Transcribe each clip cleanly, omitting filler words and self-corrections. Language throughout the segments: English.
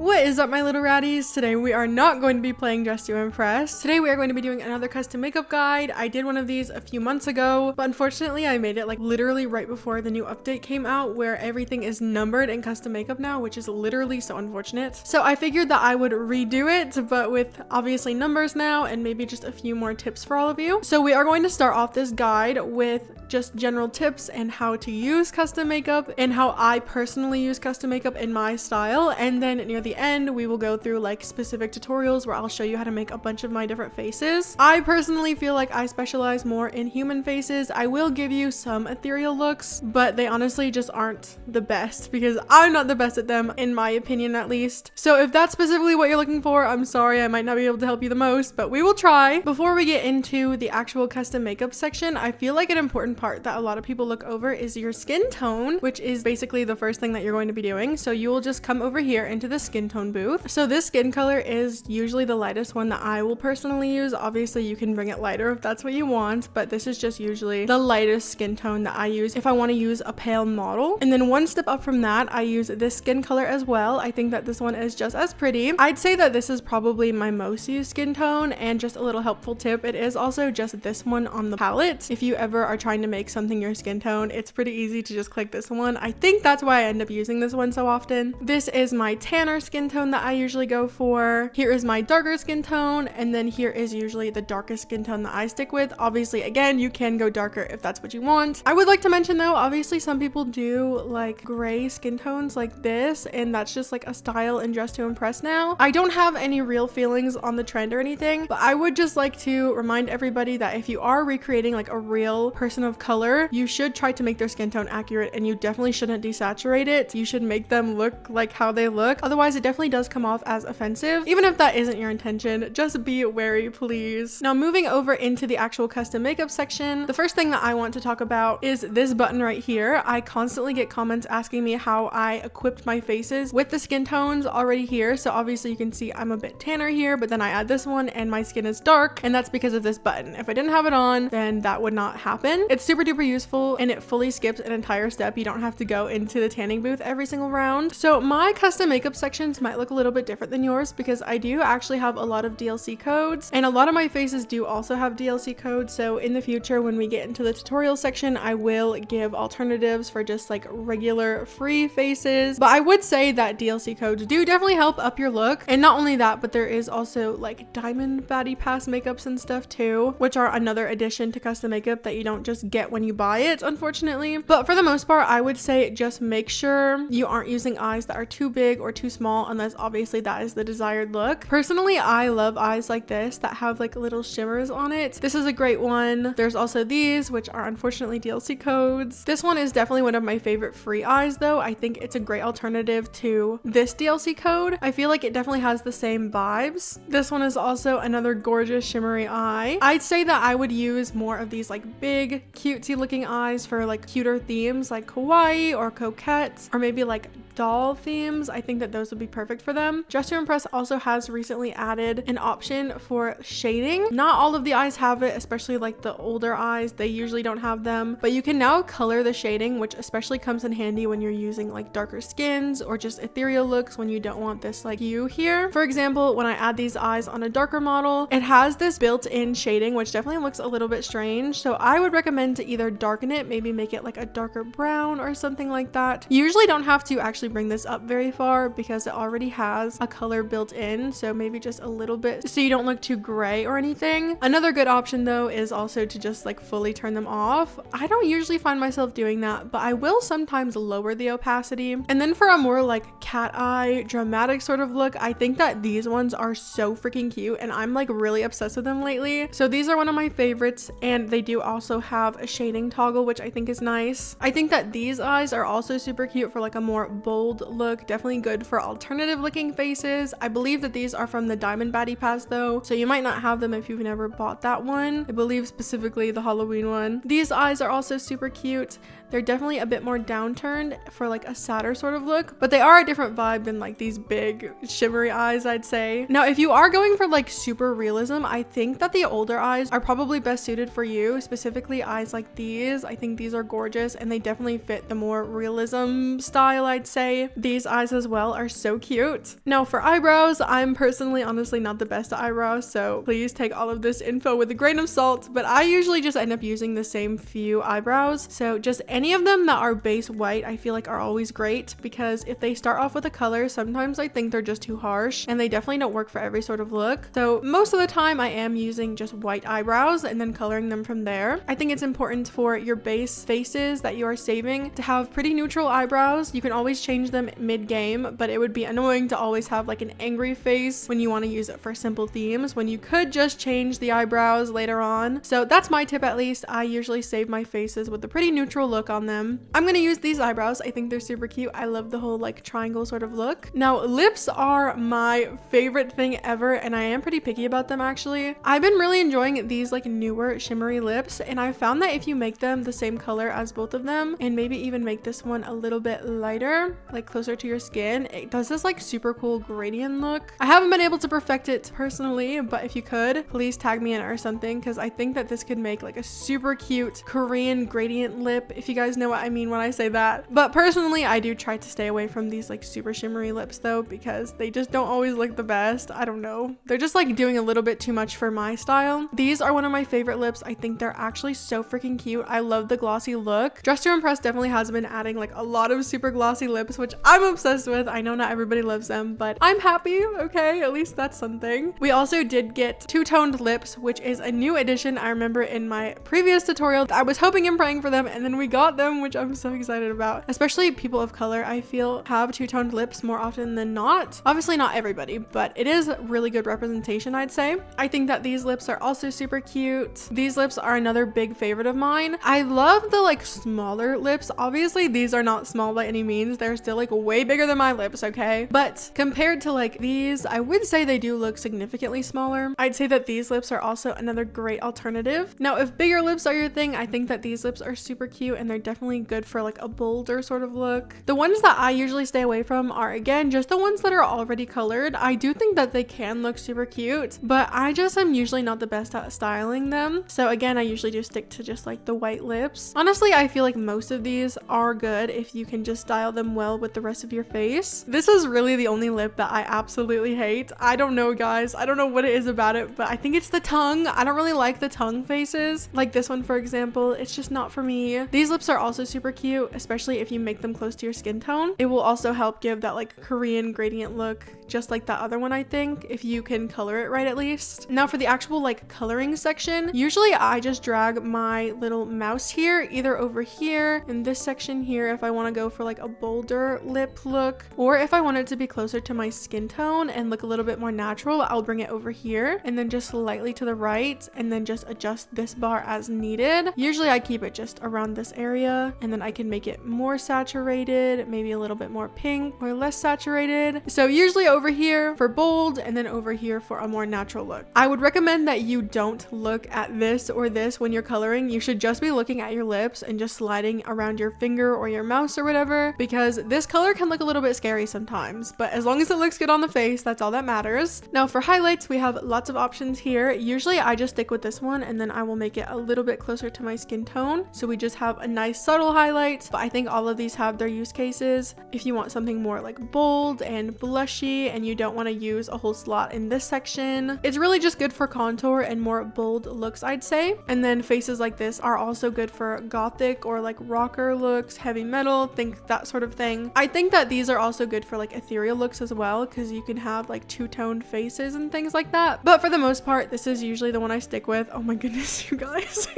What is up, my little ratties? Today we are not going to be playing Dress to Impress. Today we are going to be doing another custom makeup guide. I did one of these a few months ago, but unfortunately I made it like literally right before the new update came out where everything is numbered in custom makeup now, which is literally so unfortunate. So I figured that I would redo it, but with obviously numbers now and maybe just a few more tips for all of you. So we are going to start off this guide with just general tips and how to use custom makeup and how I personally use custom makeup in my style. And then near the end, we will go through like specific tutorials where I'll show you how to make a bunch of my different faces. I personally feel like I specialize more in human faces. I will give you some ethereal looks, but they honestly just aren't the best because I'm not the best at them, in my opinion at least. So if that's specifically what you're looking for, I'm sorry, I might not be able to help you the most, but we will try. Before we get into the actual custom makeup section, I feel like an important part that a lot of people look over is your skin tone, which is basically the first thing that you're going to be doing. So you will just come over here into the skin tone booth. So this skin color is usually the lightest one that I will personally use. Obviously you can bring it lighter if that's what you want, but this is just usually the lightest skin tone that I use if I want to use a pale model. And then one step up from that, I use this skin color as well. I think that this one is just as pretty. I'd say that this is probably my most used skin tone, and just a little helpful tip, it is also just this one on the palette. If you ever are trying to make something your skin tone, it's pretty easy to just click this one. I think that's why I end up using this one so often. This is my tanner skin tone that I usually go for. Here is my darker skin tone, and then here is usually the darkest skin tone that I stick with. Obviously, again, you can go darker if that's what you want. I would like to mention though, obviously some people do like gray skin tones like this, and that's just like a style in Dress to Impress now. I don't have any real feelings on the trend or anything, but I would just like to remind everybody that if you are recreating like a real person of color, you should try to make their skin tone accurate, and you definitely shouldn't desaturate it. You should make them look like how they look. Otherwise, it definitely does come off as offensive. Even if that isn't your intention, just be wary, please. Now, moving over into the actual custom makeup section, the first thing that I want to talk about is this button right here. I constantly get comments asking me how I equipped my faces with the skin tones already here. So obviously you can see I'm a bit tanner here, but then I add this one and my skin is dark, and that's because of this button. If I didn't have it on, then that would not happen. It's super duper useful, and it fully skips an entire step. You don't have to go into the tanning booth every single round. So my custom makeup sections might look a little bit different than yours because I do actually have a lot of DLC codes, and a lot of my faces do also have DLC codes. So in the future, when we get into the tutorial section, I will give alternatives for just like regular free faces. But I would say that DLC codes do definitely help up your look. And not only that, but there is also like diamond baddie pass makeups and stuff too, which are another addition to custom makeup that you don't just get when you buy it, unfortunately. But for the most part, I would say just make sure you aren't using eyes that are too big or too small, unless obviously that is the desired look. Personally, I love eyes like this that have like little shimmers on it. This is a great one. There's also these, which are unfortunately DLC codes. This one is definitely one of my favorite free eyes though. I think it's a great alternative to this DLC code. I feel like it definitely has the same vibes. This one is also another gorgeous shimmery eye. I'd say that I would use more of these like big cutesy looking eyes for like cuter themes like kawaii or coquette, or maybe like doll themes. I think that those would be perfect for them. Dress to Impress also has recently added an option for shading. Not all of the eyes have it, especially like the older eyes. They usually don't have them, but you can now color the shading, which especially comes in handy when you're using like darker skins or just ethereal looks when you don't want this like hue here. For example, when I add these eyes on a darker model, it has this built-in shading, which definitely looks a little bit strange. So I would recommend to either darken it, maybe make it like a darker brown or something like that. You usually don't have to actually bring this up very far because it already has a color built in, so maybe just a little bit so you don't look too gray or anything. Another good option though is also to just like fully turn them off. I don't usually find myself doing that, but I will sometimes lower the opacity. And then for a more like cat eye dramatic sort of look, I think that these ones are so freaking cute, and I'm like really obsessed with them lately. So these are one of my favorites, and they do also have a shading toggle, which I think is nice. I think that these eyes are also super cute for like a more bold look, definitely good for alternative looking faces. I believe that these are from the Diamond Baddie Pass though, so you might not have them if you've never bought that one. I believe specifically the Halloween one. These eyes are also super cute. They're definitely a bit more downturned for like a sadder sort of look, but they are a different vibe than like these big shimmery eyes, I'd say. Now, if you are going for like super realism, I think that the older eyes are probably best suited for you, specifically eyes like these. I think these are gorgeous and they definitely fit the more realism style, I'd say. These eyes as well are so cute. Now for eyebrows, I'm personally honestly not the best at eyebrows, so please take all of this info with a grain of salt, but I usually just end up using the same few eyebrows. So just any of them that are base white, I feel like are always great, because if they start off with a color, sometimes I think they're just too harsh and they definitely don't work for every sort of look. So most of the time I am using just white eyebrows and then coloring them from there. I think it's important for your base faces that you are saving to have pretty neutral eyebrows. You can always change them mid-game, but it would be annoying to always have like an angry face when you want to use it for simple themes, when you could just change the eyebrows later on. So that's my tip, at least. I usually save my faces with a pretty neutral look on them. I'm gonna use these eyebrows. I think they're super cute. I love the whole like triangle sort of look. Now lips are my favorite thing ever, and I am pretty picky about them actually. I've been really enjoying these like newer shimmery lips, and I found that if you make them the same color as both of them and maybe even make this one a little bit lighter, like closer to your skin, it does this like super cool gradient look. I haven't been able to perfect it personally, but if you could, please tag me in it or something, because I think that this could make like a super cute Korean gradient lip, if you guys know what I mean when I say that. But personally, I do try to stay away from these like super shimmery lips though, because they just don't always look the best. I don't know. They're just like doing a little bit too much for my style. These are one of my favorite lips. I think they're actually so freaking cute. I love the glossy look. Dress to Impress definitely has been adding like a lot of super glossy lips, which I'm obsessed with. I know not everybody loves them, but I'm happy. Okay, at least that's something. We also did get two-toned lips, which is a new addition. I remember in my previous tutorial, I was hoping and praying for them, and then we got them, which I'm so excited about. Especially people of color, I feel, have two-toned lips more often than not. Obviously not everybody, but it is really good representation, I'd say. I think that these lips are also super cute. These lips are another big favorite of mine. I love the like smaller lips. Obviously these are not small by any means. They're still like way bigger than my lips, okay? But compared to like these, I would say they do look significantly smaller. I'd say that these lips are also another great alternative. Now, if bigger lips are your thing, I think that these lips are super cute and they're definitely good for like a bolder sort of look. The ones that I usually stay away from are, again, just the ones that are already colored. I do think that they can look super cute, but I just am usually not the best at styling them. So again, I usually do stick to just like the white lips. Honestly, I feel like most of these are good if you can just style them well with the rest of your face. This is really the only lip that I absolutely hate. I don't know, guys. I don't know what it is about it, but I think it's the tongue. I don't really like the tongue faces. Like this one, for example, it's just not for me. These lips are also super cute, especially if you make them close to your skin tone. It will also help give that like Korean gradient look, just like that other one, I think, if you can color it right at least. Now for the actual like coloring section, usually I just drag my little mouse here, either over here in this section here if I want to go for like a bolder lip look, or if I want it to be closer to my skin tone and look a little bit more natural, I'll bring it over here and then just slightly to the right and then just adjust this bar as needed. Usually I keep it just around this area, and then I can make it more saturated, maybe a little bit more pink or less saturated. So usually over here for bold and then over here for a more natural look. I would recommend that you don't look at this or this when you're coloring. You should just be looking at your lips and just sliding around your finger or your mouse or whatever, because this color can look a little bit scary sometimes, but as long as it looks good on the face, that's all that matters. Now for highlights, we have lots of options here. Usually I just stick with this one and then I will make it a little bit closer to my skin tone, so we just have a nice subtle highlight. But I think all of these have their use cases. If you want something more like bold and blushy and you don't want to use a whole slot in this section, it's really just good for contour and more bold looks, I'd say. And then faces like this are also good for gothic or like rocker looks, heavy metal, think that sort of thing. I think that these are also good for like ethereal looks as well, because you can have like two-toned faces and things like that. But for the most part, this is usually the one I stick with. Oh my goodness, you guys.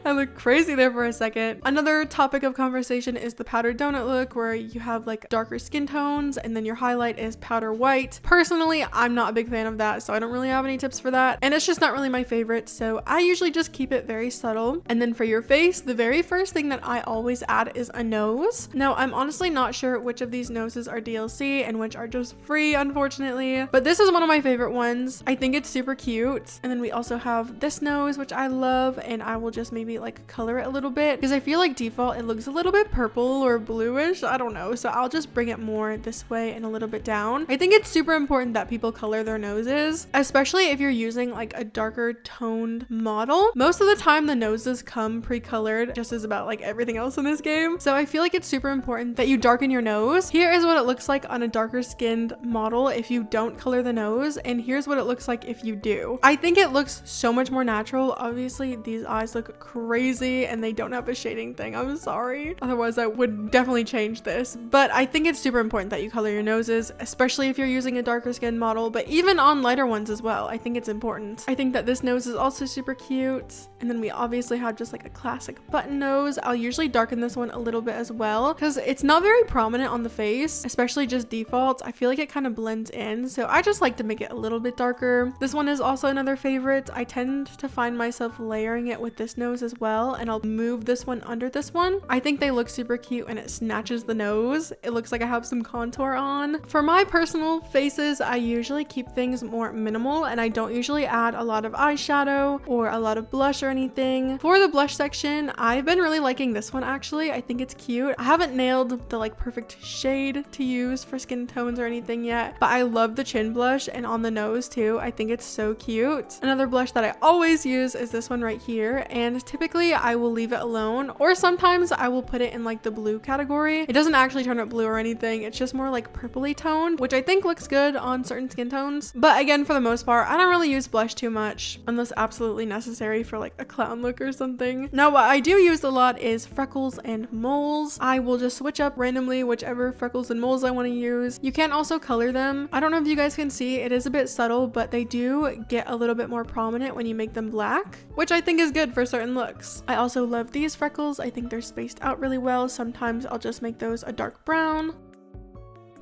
I look crazy there for a second. Another topic of conversation is the powdered donut look, where you have like darker skin tones and then your highlight is powder white. Personally, I'm not a big fan of that, so I don't really have any tips for that, and it's just not really my favorite, so I usually just keep it very subtle. And then for your face, the very first thing that I always add is a nose. Now I'm honestly not sure which of these noses are DLC and which are just free, unfortunately, but this is one of my favorite ones. I think it's super cute. And then we also have this nose, which I love, and I will just maybe like color it a little bit, because I feel like default, it looks a little bit purple or bluish. I don't know. So I'll just bring it more this way and a little bit down. I think it's super important that people color their noses, especially if you're using like a darker toned model. Most of the time the noses come pre-colored, just as about like everything else in this game. So I feel like it's super important that you darken your nose. Here is what it looks like on a darker skinned model if you don't color the nose, and here's what it looks like if you do. I think it looks so much more natural. Obviously these eyes look crazy and they don't have a shading thing. I'm sorry. Otherwise I would definitely change this, but I think it's super important that you color your noses, especially if you're using a darker skin model, but even on lighter ones as well. I think it's important. I think that this nose is also super cute. And then we obviously have just like a classic button nose. I'll usually darken this one a little bit as well because it's not very prominent on the face, especially just default. I feel like it kind of blends in, so I just like to make it a little bit darker. This one is also another favorite. I tend to find myself layering it with this nose as well, and I'll move this one under this one. I think they look super cute and it snatches the nose. It looks like I have some contour on. For my personal faces, I usually keep things more minimal and I don't usually add a lot of eyeshadow or a lot of blush or anything. For the blush section, I've been really liking this one actually. I think it's cute. I haven't nailed the like perfect shade to use for skin tones or anything yet, but I love the chin blush and on the nose too. I think it's so cute. Another blush that I always use is this one right here, and typically I will leave it alone, or sometimes I will put it in like the blue category. It doesn't actually turn up blue or anything. It's just more like purpley toned, which I think looks good on certain skin tones. But again, for the most part, I don't really use blush too much unless absolutely necessary for like a clown look or something. Now, what I do use a lot is freckles and moles. I will just switch up randomly whichever freckles and moles I want to use. You can also color them. I don't know if you guys can see, it is a bit subtle, but they do get a little bit more prominent when you make them black, which I think is good for certain looks. I also love these freckles. I think they're spaced out really well. Sometimes I'll just make those a dark brown.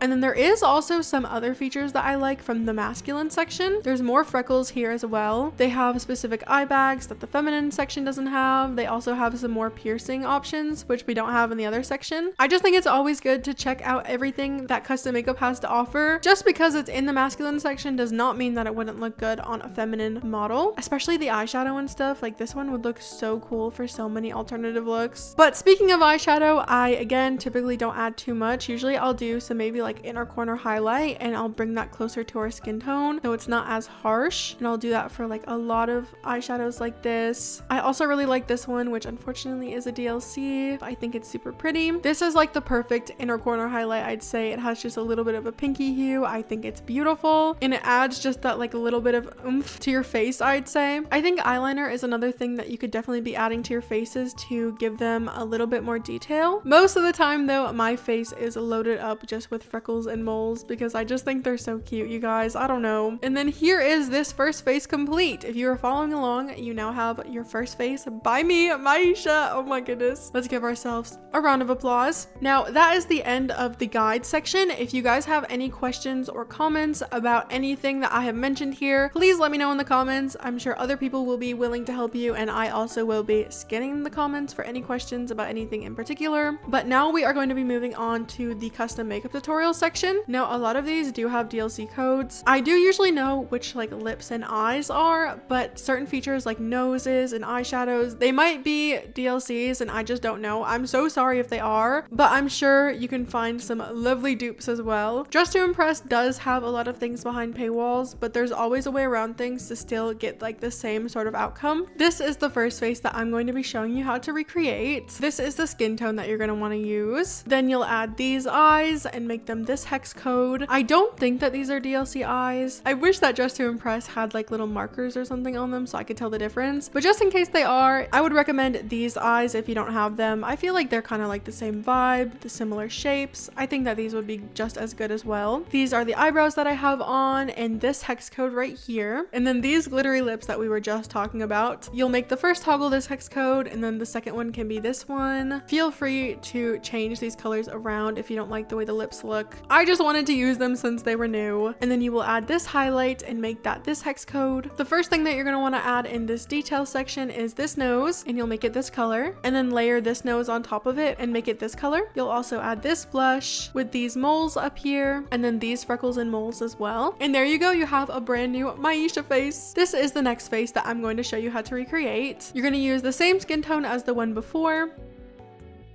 And then there is also some other features that I like from the masculine section. There's more freckles here as well. They have specific eye bags that the feminine section doesn't have. They also have some more piercing options, which we don't have in the other section. I just think it's always good to check out everything that custom makeup has to offer. Just because it's in the masculine section does not mean that it wouldn't look good on a feminine model, especially the eyeshadow and stuff. Like this one would look so cool for so many alternative looks. But speaking of eyeshadow, I again typically don't add too much. Usually I'll do some maybe like inner corner highlight and I'll bring that closer to our skin tone so it's not as harsh, and I'll do that for like a lot of eyeshadows like this. I also really like this one, which unfortunately is a DLC. I think it's super pretty. This is like the perfect inner corner highlight, I'd say. It has just a little bit of a pinky hue. I think it's beautiful and it adds just that like a little bit of oomph to your face, I'd say. I think eyeliner is another thing that you could definitely be adding to your faces to give them a little bit more detail. Most of the time though, my face is loaded up just with freckles and moles because I just think they're so cute, you guys. I don't know. And then here is this first face complete. If you are following along, you now have your first face by me, Maisha. Oh my goodness. Let's give ourselves a round of applause. Now that is the end of the guide section. If you guys have any questions or comments about anything that I have mentioned here, please let me know in the comments. I'm sure other people will be willing to help you, and I also will be scanning the comments for any questions about anything in particular. But now we are going to be moving on to the custom makeup tutorial section. Now, a lot of these do have DLC codes. I do usually know which like lips and eyes are, but certain features like noses and eyeshadows, they might be DLCs and I just don't know. I'm so sorry if they are, but I'm sure you can find some lovely dupes as well. Dress to Impress does have a lot of things behind paywalls, but there's always a way around things to still get like the same sort of outcome. This is the first face that I'm going to be showing you how to recreate. This is the skin tone that you're going to want to use. Then you'll add these eyes and make them this hex code. I don't think that these are DLC eyes. I wish that Dress to Impress had like little markers or something on them so I could tell the difference, but just in case they are, I would recommend these eyes if you don't have them. I feel like they're kind of like the same vibe, the similar shapes. I think that these would be just as good as well. These are the eyebrows that I have on and this hex code right here, and then these glittery lips that we were just talking about. You'll make the first toggle this hex code and then the second one can be this one. Feel free to change these colors around if you don't like the way the lips look. I just wanted to use them since they were new. And then you will add this highlight and make that this hex code. The first thing that you're going to want to add in this detail section is this nose, and you'll make it this color, and then layer this nose on top of it and make it this color. You'll also add this blush with these moles up here, and then these freckles and moles as well. And there you go, you have a brand new Maisha face. This is the next face that I'm going to show you how to recreate. You're going to use the same skin tone as the one before.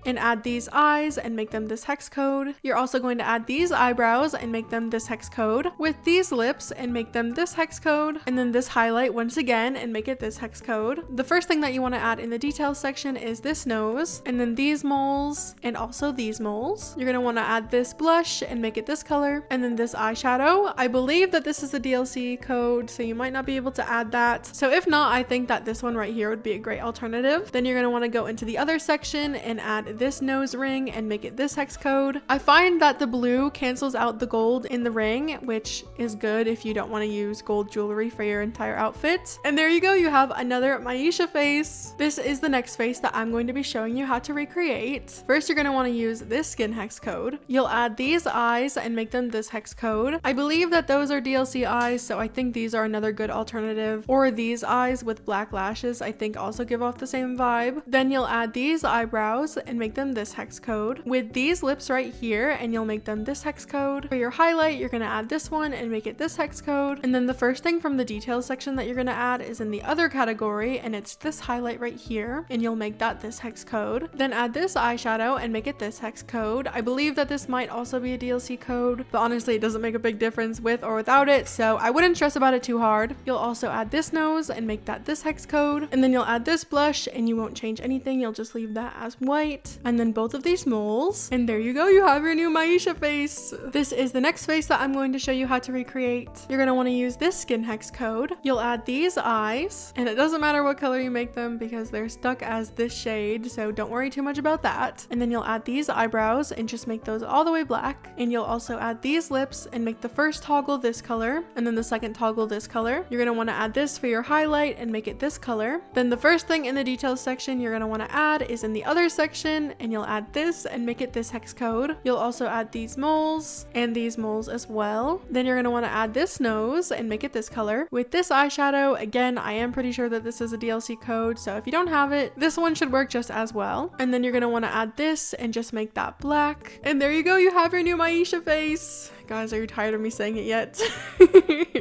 and add these eyes and make them this hex code. You're also going to add these eyebrows and make them this hex code, with these lips and make them this hex code, and then this highlight once again and make it this hex code. The first thing that you want to add in the details section is this nose, and then these moles, and also these moles. You're going to want to add this blush and make it this color, and then this eyeshadow. I believe that this is the DLC code, so you might not be able to add that. So if not, I think that this one right here would be a great alternative. Then you're going to want to go into the other section and add this nose ring and make it this hex code. I find that the blue cancels out the gold in the ring, which is good if you don't want to use gold jewelry for your entire outfit. And there you go, you have another Miesha face. This is the next face that I'm going to be showing you how to recreate. First, you're going to want to use this skin hex code. You'll add these eyes and make them this hex code. I believe that those are DLC eyes, so I think these are another good alternative. Or these eyes with black lashes, I think also give off the same vibe. Then you'll add these eyebrows and make them this hex code, with these lips right here, and you'll make them this hex code. For your highlight, you're going to add this one and make it this hex code. And then the first thing from the details section that you're going to add is in the other category, and it's this highlight right here, and you'll make that this hex code. Then add this eyeshadow and make it this hex code. I believe that this might also be a DLC code, but honestly it doesn't make a big difference with or without it, so I wouldn't stress about it too hard. You'll also add this nose and make that this hex code, and then you'll add this blush and you won't change anything, you'll just leave that as white, and then both of these moles, and there you go, you have your new Miesha face. This is the next face that I'm going to show you how to recreate. You're going to want to use this skin hex code. You'll add these eyes, and it doesn't matter what color you make them because they're stuck as this shade, so don't worry too much about that. And then you'll add these eyebrows and just make those all the way black, and you'll also add these lips and make the first toggle this color and then the second toggle this color. You're going to want to add this for your highlight and make it this color. Then the first thing in the details section you're going to want to add is in the other section, and you'll add this and make it this hex code. You'll also add these moles and these moles as well. Then you're going to want to add this nose and make it this color. With this eyeshadow, again, I am pretty sure that this is a DLC code, so if you don't have it, this one should work just as well. And then you're going to want to add this and just make that black. And there you go, you have your new Miesha face. Guys, are you tired of me saying it yet?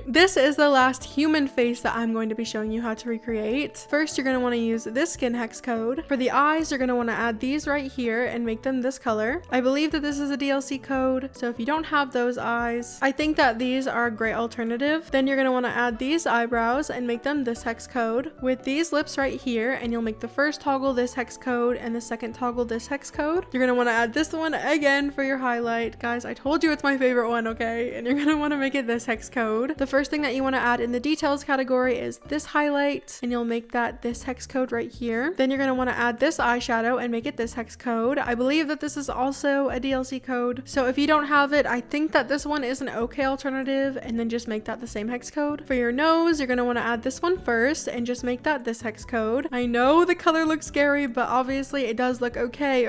This is the last human face that I'm going to be showing you how to recreate. First, you're going to want to use this skin hex code. For the eyes, you're going to want to add these right here and make them this color. I believe that this is a DLC code, so if you don't have those eyes, I think that these are a great alternative. Then you're going to want to add these eyebrows and make them this hex code, with these lips right here, and you'll make the first toggle this hex code and the second toggle this hex code. You're going to want to add this one again for your highlight. Guys, I told you it's my favorite one, okay? And you're going to want to make it this hex code. The first thing that you want to add in the details category is this highlight, and you'll make that this hex code right here. Then you're going to want to add this eyeshadow and make it this hex code. I believe that this is also a DLC code, so if you don't have it, I think that this one is an okay alternative, and then just make that the same hex code. For your nose, you're going to want to add this one first and just make that this hex code. I know the color looks scary, but obviously it does look okay.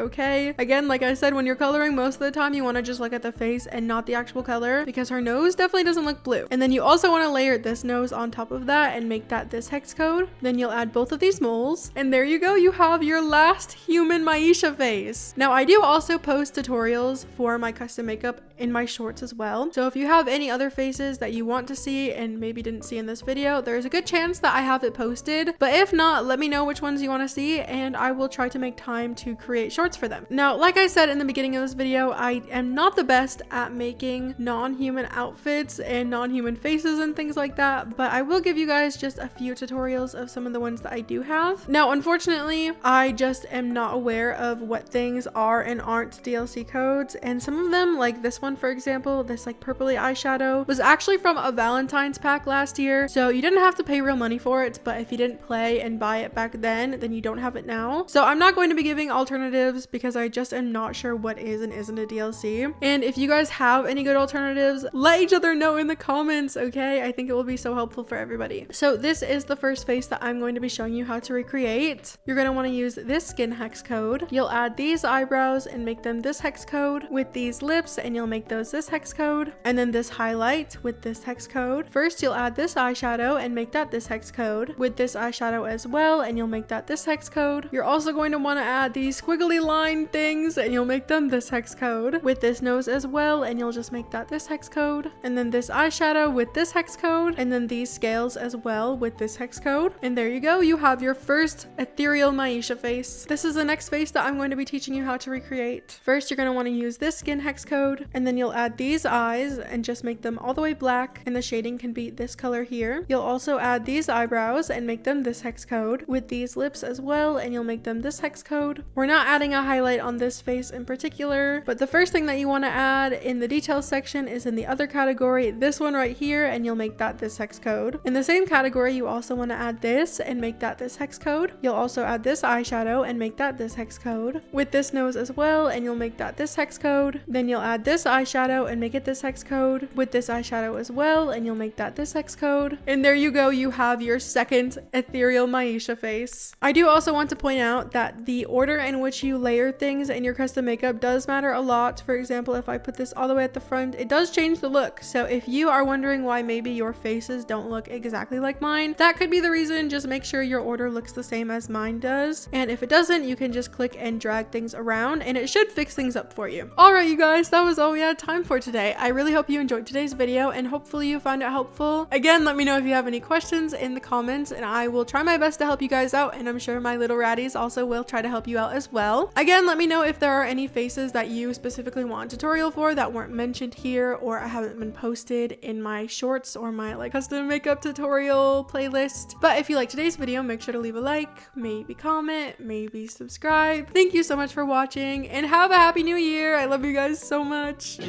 Again, like I said, when you're coloring, most of the time you want to just look at the face and not the actual color, because her nose definitely doesn't look blue. And then you also want to layer this nose on top of that and make that this hex code. Then you'll add both of these moles, and there you go, you have your last human Miesha face. Now, I do also post tutorials for my custom makeup in my shorts as well, so if you have any other faces that you want to see and maybe didn't see in this video, there's a good chance that I have it posted, but if not, let me know which ones you want to see and I will try to make time to create shorts for them. Now, like I said in the beginning of this video, I am not the best at making non-human outfits and non-human faces and things like that, but I will give you guys just a few tutorials of some of the ones that I do have. Now, unfortunately, I just am not aware of what things are and aren't DLC codes, and some of them, like this one for example, this like purpley eyeshadow, was actually from a Valentine's pack last year, so you didn't have to pay real money for it, but if you didn't play and buy it back then you don't have it now. So I'm not going to be giving alternatives because I just am not sure what is and isn't a DLC, and if you guys have any good alternatives, let each other know in the comments, okay? I think it will be so helpful for everybody. So this is the first face that I'm going to be showing you how to recreate. You're going to want to use this skin hex code. You'll add these eyebrows and make them this hex code, with these lips, and you'll make those this hex code, and then this highlight with this hex code. First, you'll add this eyeshadow and make that this hex code with this eyeshadow as well, and you'll make that this hex code. You're also going to want to add these squiggly line things, and you'll make them this hex code with this nose as well, and you'll just make that this hex code, and then this eyeshadow with this hex code, and then these scales as well with this hex code. And there you go, you have your first ethereal Miesha face. This is the next face that I'm going to be teaching you how to recreate. First, you're going to want to use this skin hex code, and then you'll add these eyes and just make them all the way black, and the shading can be this color here. You'll also add these eyebrows and make them this hex code with these lips as well, and you'll make them this hex code. We're not adding a highlight on this face in particular, but the first thing that you want to add in the details section is in the other category, this one right here, and you'll make that this hex code. In the same category, you also want to add this and make that this hex code. You'll also add this eyeshadow and make that this hex code with this nose as well, and you'll make that this hex code. Then you'll add this eyeshadow and make it this hex code with this eyeshadow as well, and you'll make that this hex code. And there you go, you have your second ethereal Miesha face. I do also want to point out that the order in which you layer things in your custom makeup does matter a lot. For example, if I put this all the way at the front, it does change the look. So if you are wondering why maybe your faces don't look exactly like mine, that could be the reason. Just make sure your order looks the same as mine does, and if it doesn't, you can just click and drag things around and it should fix things up for you. All right, you guys, that was all we had time for today. I really hope you enjoyed today's video, and hopefully you found it helpful. Again, let me know if you have any questions in the comments, and I will try my best to help you guys out, and I'm sure my little ratties also will try to help you out as well. Again, let me know if there are any faces that you specifically want a tutorial for that weren't mentioned here or haven't been posted in my shorts or my like custom makeup tutorial playlist. But if you like today's video, make sure to leave a like, maybe comment, maybe subscribe. Thank you so much for watching, and have a happy new year. I love you guys so much.